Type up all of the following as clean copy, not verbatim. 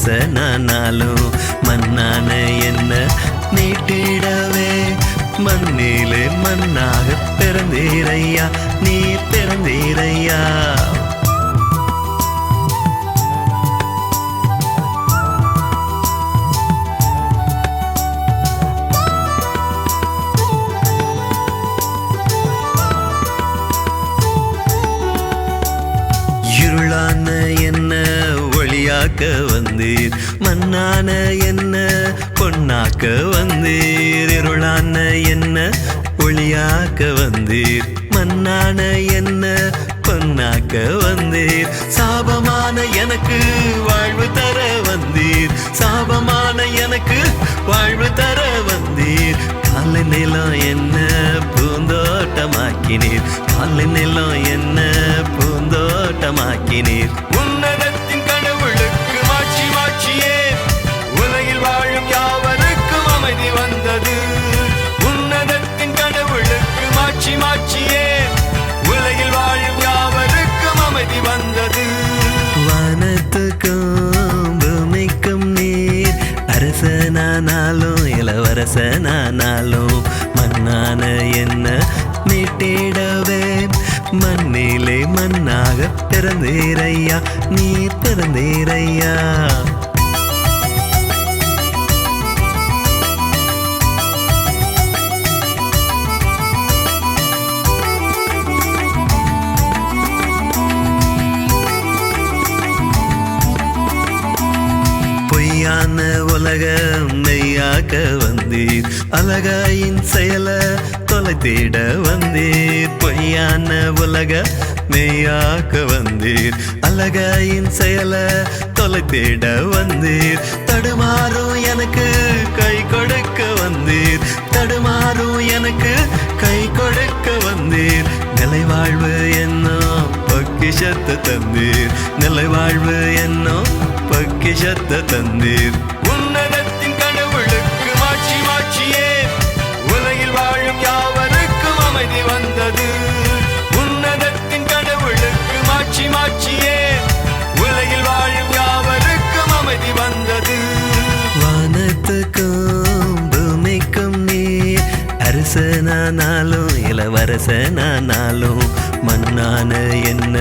இளவரசனானாலும் மண்ணான என்ன மீட்டிடவே மண்ணிலே மண்ணாக பிறந்தீரையா நீ பிறந்தீரையா. இருளான என்ன ஒளியாக்க வந்தீர் மண்ணான என்ன பொன்னாக்க வந்தீர். இருளான என்ன ஒளியாக்க வந்தீர் மண்ணான என்ன பொன்னாக்க வந்தீர். சாபமான எனக்கு வாழ்வு தர வந்தீர் சாபமான எனக்கு வாழ்வு தர வந்தீர். காலை நிலம் என்ன பூந்தோட்டமாக்கினீர் காலை நிலம் என்ன பூந்தோட்டமாக்கினீர். உன்னதத்தின் கடவுளுக்கு மாட்சி மாட்சியே உலகில் வாழும் யாவருக்கும் அமைதி வந்தது. உன்னதத்தின் கடவுளுக்கு மாட்சி மாட்சியே உலகில் வாழும் யாவருக்கும் அமைதி வந்தது. வானத்துக்கும் பூமிக்கும் நீர் அரசனானாலும் இளவரசனானாலும் மண்ணான என்ன மீட்டிடவே மண்ணிலே மண்ணாக பிறந்தீரையா நீ பிறந்தீரையா. பொய்யான உலகம் மெய்யாக்க வந்தீர் அழகாயின் செயல தொலைத்திட வந்தீர். பொய்யான உலக மெய்யாக்க வந்தீர் அழகாயின் செயல தொலைத்திட வந்தீர். தடுமாறும் எனக்கு கை கொடுக்க வந்தீர் தடுமாறும் எனக்கு கை கொடுக்க வந்தீர். நிலைவாழ்வு என்னோ பொக்கிஷத்தை தந்தீர் நிலைவாழ்வு என்னோ பொக்கிஷத்தை தந்தீர். உன்னதத்தின் கடவுளுக்கு மாட்சி மாட்சியே உலகில் வாழும் யாவருக்கும் அமைதி வந்தது. உன்னதத்தின் கடவுளுக்கு மாட்சி மாட்சியே உலகில் வாழும் யாவருக்கும் அமைதி வந்தது. வானத்துக்கும் பூமிக்கும் நீர் அரசனானாலும் இளவரசனானாலும் மண்ணான என்ன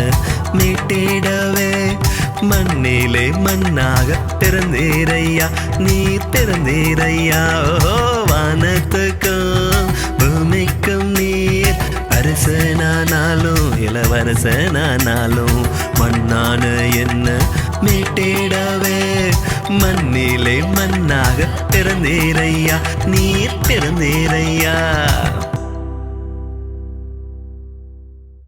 மீட்டிடவே மண்ணிலே மண்ணாக பிறந்தீரையா நீ பிறந்தீரையா. வானத்துக்கும் பூமிக்கும் நீர் அரசனானாலும் இளவரசனானாலும் மண்ணான என்ன மீட்டிடவே மண்ணிலே மண்ணாக பிறந்தீரையா நீ பிறந்தீரையா.